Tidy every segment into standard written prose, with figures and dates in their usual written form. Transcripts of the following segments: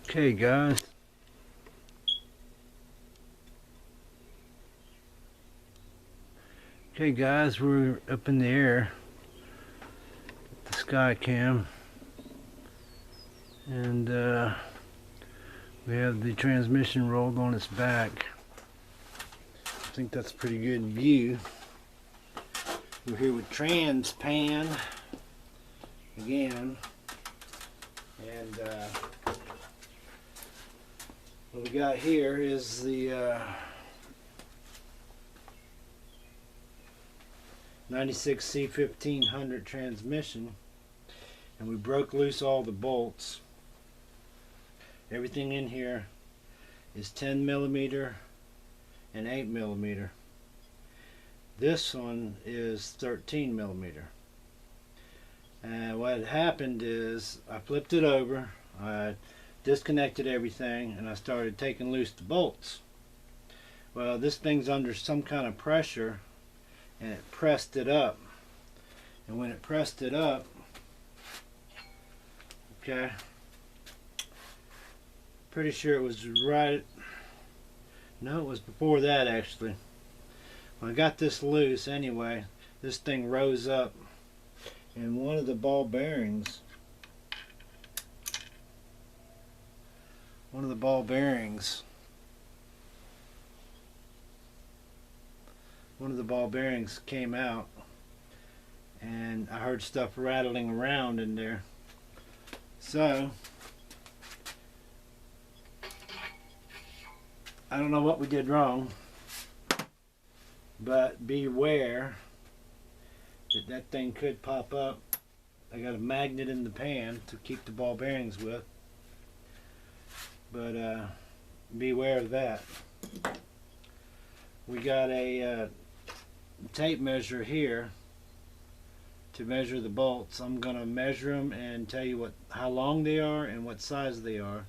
Okay guys, we're up in the air with the sky cam, and we have the transmission rolled on its back. I think that's a pretty good view. We're here with Transpan again, and what we got here is the 96C1500 transmission, and we broke loose all the bolts. Everything in here is 10 millimeter and 8 millimeter. This one is 13 millimeter. And what had happened is I flipped it over, I disconnected everything, and I started taking loose the bolts. Well, this thing's under some kind of pressure, and it pressed it up. And when it pressed it up, okay, pretty sure it was right, no, it was before that actually. When I got this loose anyway, this thing rose up, and one of the ball bearings, came out, and I heard stuff rattling around in there. So I don't know what we did wrong, but beware that that thing could pop up. I got a magnet in the pan to keep the ball bearings with, but beware of that. We got a tape measure here to measure the bolts. I'm going to measure them and tell you how long they are and what size they are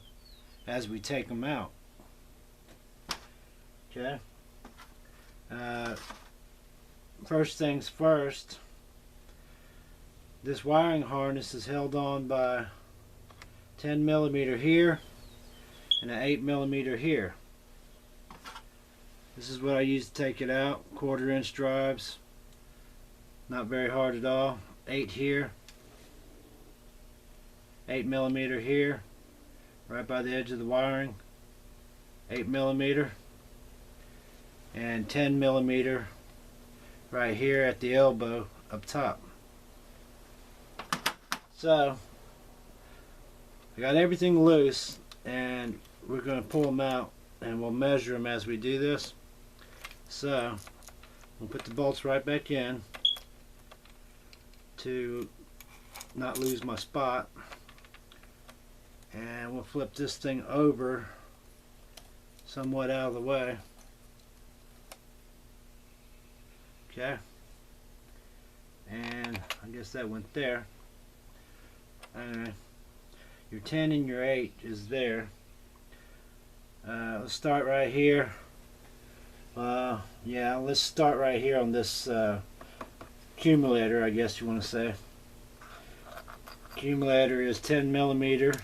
as we take them out. Okay. First things first, this wiring harness is held on by 10 millimeter here and an 8 millimeter here. This is what I use to take it out. 1/4 inch drives, not very hard at all. 8 here, 8 millimeter here, right by the edge of the wiring, 8 millimeter, and 10 millimeter right here at the elbow up top. So I got everything loose, and we're going to pull them out, and we'll measure them as we do this. So we'll put the bolts right back in to not lose my spot, and we'll flip this thing over somewhat out of the way. Okay, and I guess that went there. Your 10 and your 8 is there. Let's start right here. Yeah, let's start right here on this accumulator, I guess you want to say. Accumulator is 10 millimeter.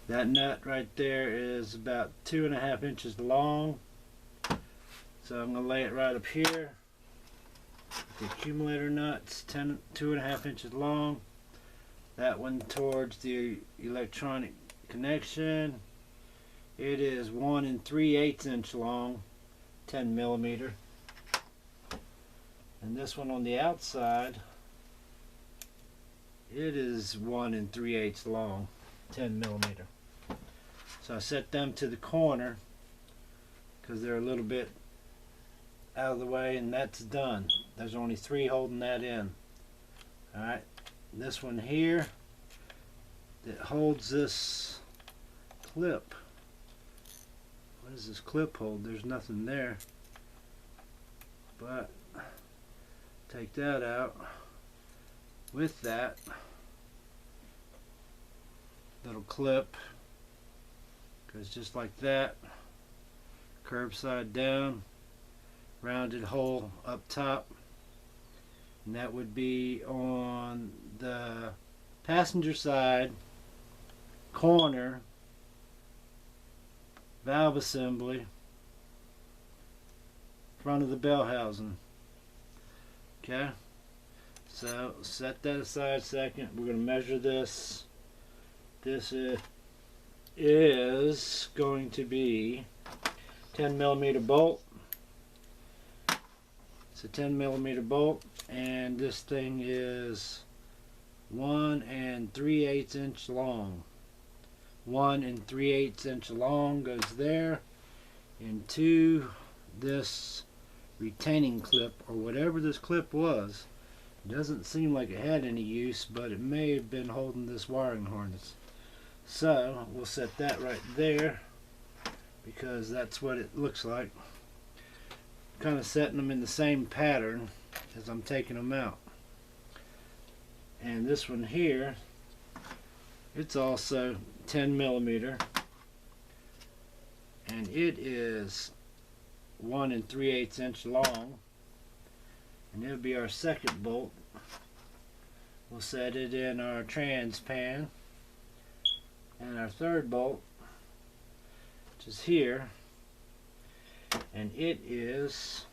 That nut right there is about 2.5 inches long. So I'm going to lay it right up here. The accumulator nut's 2.5 inches long. That one towards the electronic connection, it is 1 3/8 inch long, 10 millimeter. And this one on the outside, it is 1 3/8 long, 10 millimeter. So I set them to the corner because they're a little bit out of the way, and that's done. There's only 3 holding that in. Alright, this one here that holds this clip. What does this clip hold? There's nothing there. But take that out. With that little clip, goes just like that, curved side down, rounded hole up top, and that would be on the passenger side corner valve assembly, front of the bell housing. Okay, so set that aside a second. We're going to measure this. This is going to be 10 millimeter bolt. It's a 10 millimeter bolt, and this thing is 1 3/8 inch long. 1 3/8 inch long goes there into this retaining clip, or whatever this clip was. It doesn't seem like it had any use, but it may have been holding this wiring harness. So we'll set that right there, because that's what it looks like. Kind of setting them in the same pattern as I'm taking them out. And this one here, it's also 10 millimeter, and it is 1 3/8 inch long, and it'll be our second bolt. We'll set it in our trans pan, and our third bolt, which is here, and it is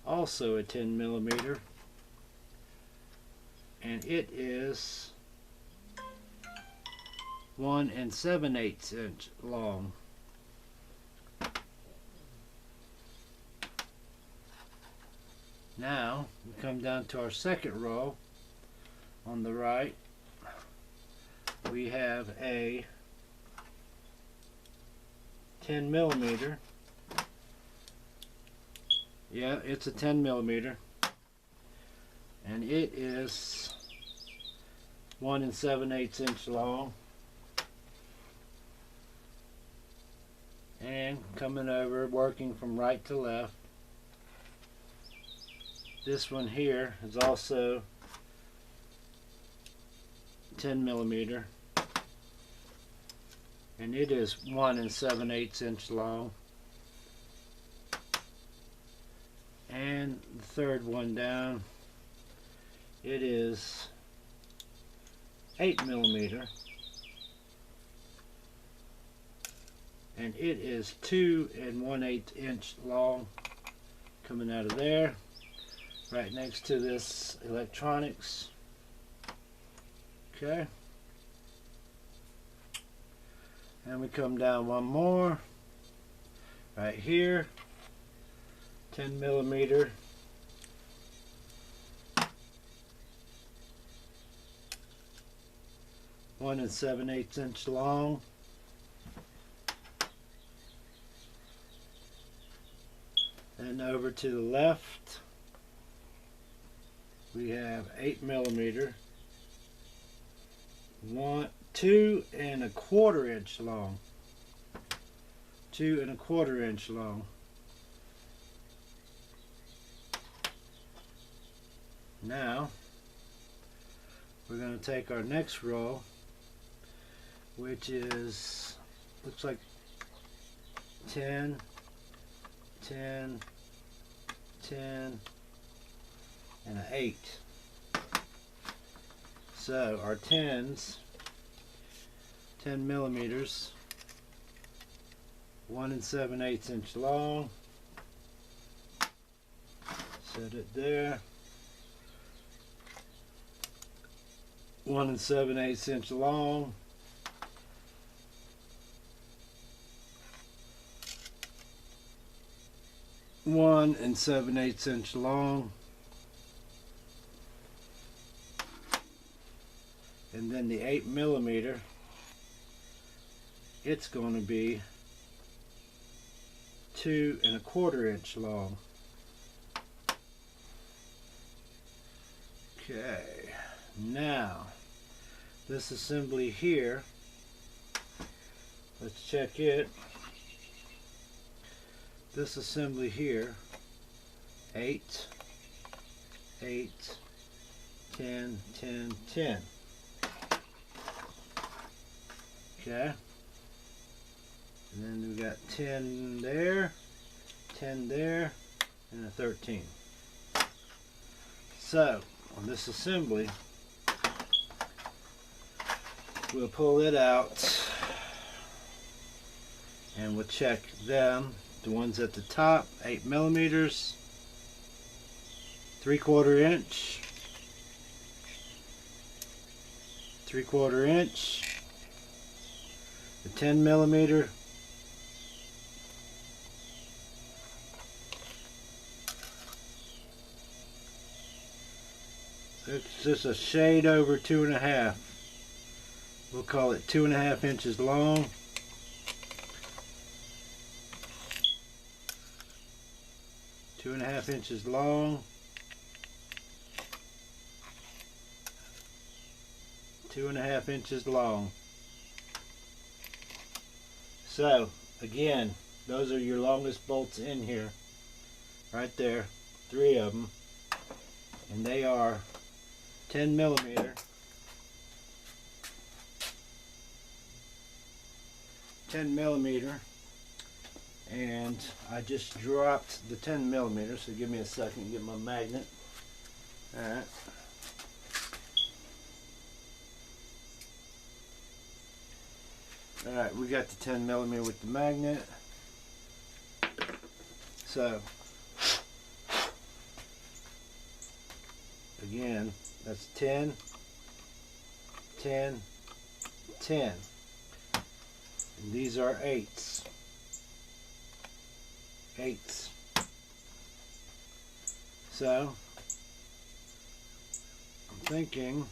also a 10 millimeter, and it is 1 7/8 inch long. Now we come down to our second row. On the right, we have a 10 millimeter. Yeah, it's a 10 millimeter, and it is 1 7/8 inch long. And coming over, working from right to left, this one here is also 10 millimeter, and it is 1 7/8 inch long. And the third one down, it is 8 millimeter, and it is 2 1/8 inch long, coming out of there, right next to this electronics. Okay, and we come down one more right here, 10 millimeter, one 7/8 inch long, and over to the left we have 8 millimeter, 2 1/4 inch long, 2 1/4 inch long. Now we're going to take our next row, which is, looks like 10, 10, 10, and an 8. So our 10s, 10 millimeters, 1 7/8 inch long. Set it there. 1 7/8 inch long. One 7/8 inch long, and then the 8 millimeter, it's going to be 2 1/4 inch long. Okay, now this assembly here, let's check it. This assembly here, 8, 8, 10, 10, 10. Okay. And then we got 10 there, 10 there, and a 13. So, on this assembly, we'll pull it out, and we'll check them. The ones at the top, 8 millimeters, 3/4 inch, 3/4 inch, the 10 millimeter, it's just a shade over 2.5. We'll call it 2.5 inches long. Two and a half inches long, 2.5 inches long. So again, those are your longest bolts in here, right there, 3 of them, and they are 10 millimeter, 10 millimeter. And I just dropped the 10 millimeter, so give me a second to get my magnet. Alright. Alright, we got the 10 millimeter with the magnet. So, again, that's 10, 10, 10. And these are 8s. 8s. So I'm thinking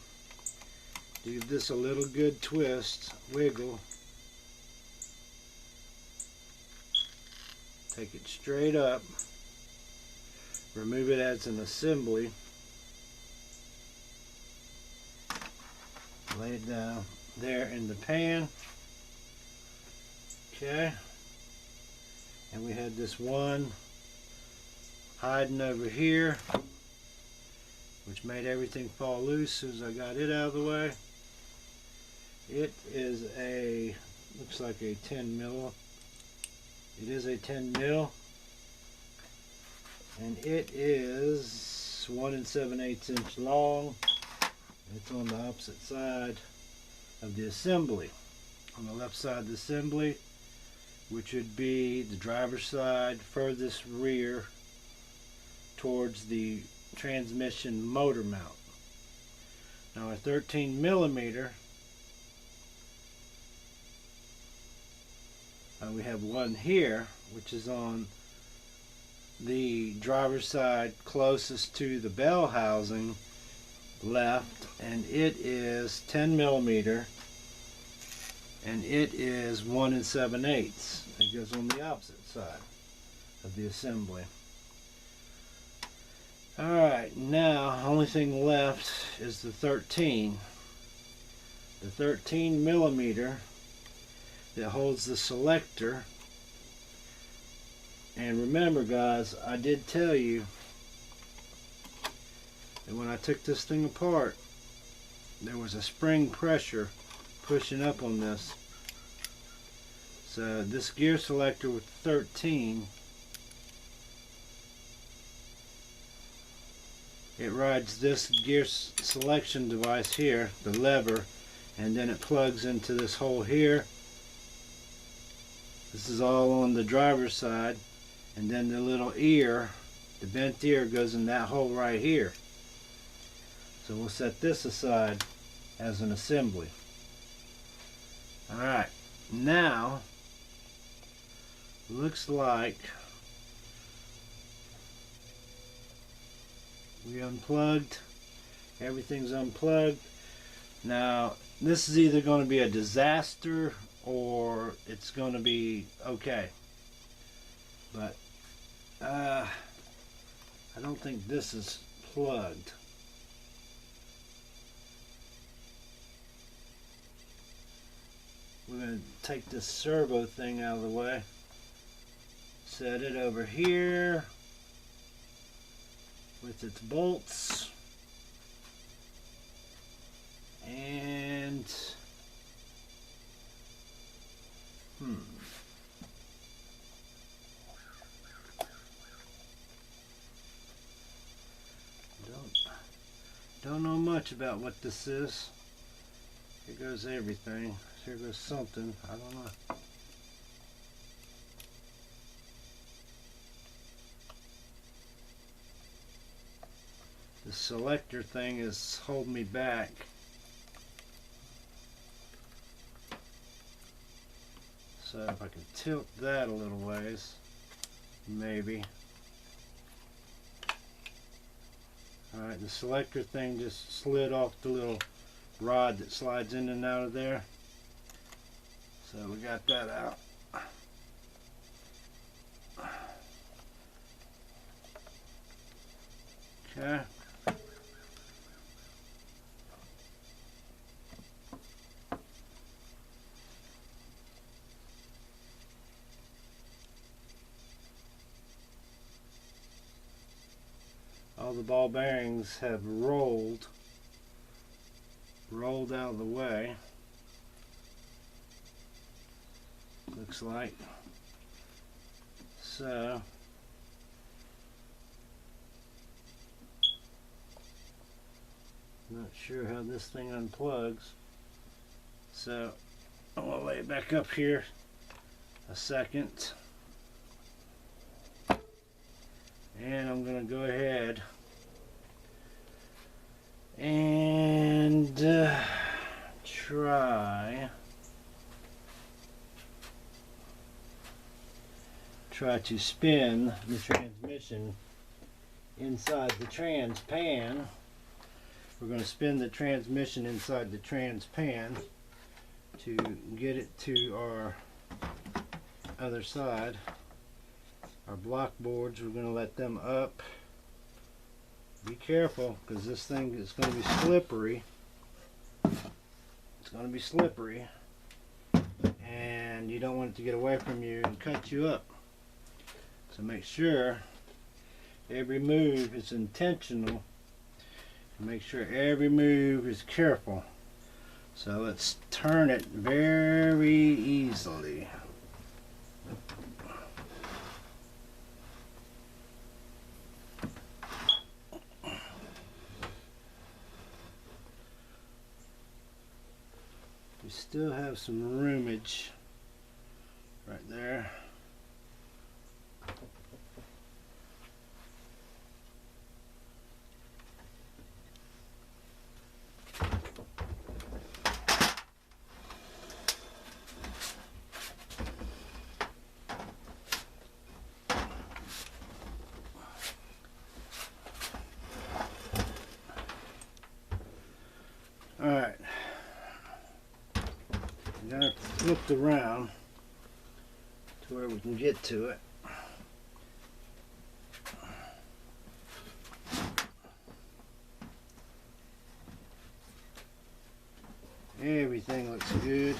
to give this a little good twist, wiggle, take it straight up, remove it as an assembly, lay it down there in the pan. Okay. And we had this one hiding over here, which made everything fall loose as soon as I got it out of the way. It is a, looks like a 10 mil. It is a 10 mil. And it is 1 7/8 inch long. It's on the opposite side of the assembly. On the left side of the assembly, which would be the driver's side, furthest rear towards the transmission motor mount. Now a 13 millimeter, we have one here, which is on the driver's side closest to the bell housing left, and it is 10 millimeter. And it is 1 7/8. It goes on the opposite side of the assembly. Alright, now only thing left is the 13. The 13 millimeter that holds the selector. And remember guys, I did tell you that when I took this thing apart, there was a spring pressure pushing up on this. So this gear selector with 13, it rides this gear selection device here, the lever, and then it plugs into this hole here. This is all on the driver's side, and then the little ear, the bent ear, goes in that hole right here. So we'll set this aside as an assembly. Alright, now looks like we unplugged, everything's unplugged. Now this is either going to be a disaster or it's going to be okay, but I don't think this is plugged. We're going to take this servo thing out of the way, set it over here with its bolts, and don't know much about what this is. Here goes everything. Here goes something. I don't know. The selector thing is holding me back. So if I can tilt that a little ways, maybe. Alright, the selector thing just slid off the little rod that slides in and out of there. So we got that out. Okay. All the ball bearings have rolled out of the way, looks like. So not sure how this thing unplugs, so I'm gonna lay it back up here a second, and I'm gonna go ahead and try to spin the transmission inside the trans pan. We're going to spin the transmission inside the trans pan to get it to our other side. Our block boards, we're going to let them up. Be careful, because this thing is going to be slippery. It's going to be slippery, and you don't want it to get away from you and cut you up. So make sure every move is intentional. Make sure every move is careful. So let's turn it very easily. We still have some roomage right there. Alright, we got it flipped around to where we can get to it. Everything looks good.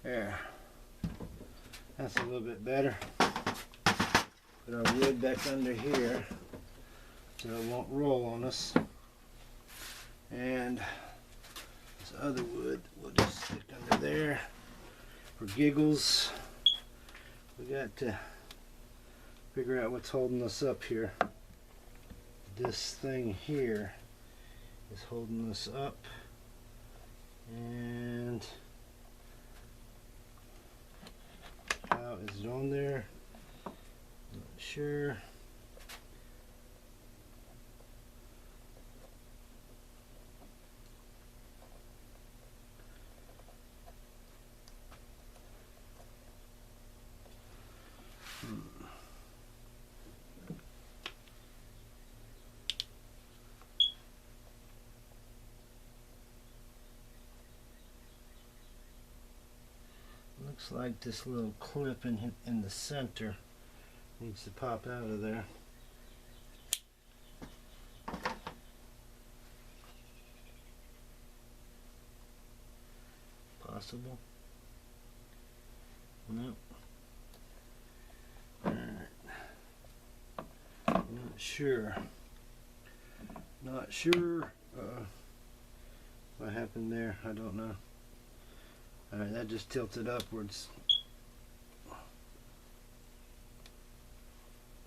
There, that's a little bit better. Put our wood back under here so it won't roll on us. And this other wood we'll just stick under there for giggles. We got to figure out what's holding us up here. This thing here is holding us up, and how is it on there? Not sure. Looks like this little clip in the center needs to pop out of there. Possible? Nope. Alright. Not sure. Not sure. What happened there? I don't know. Alright, that just tilted upwards.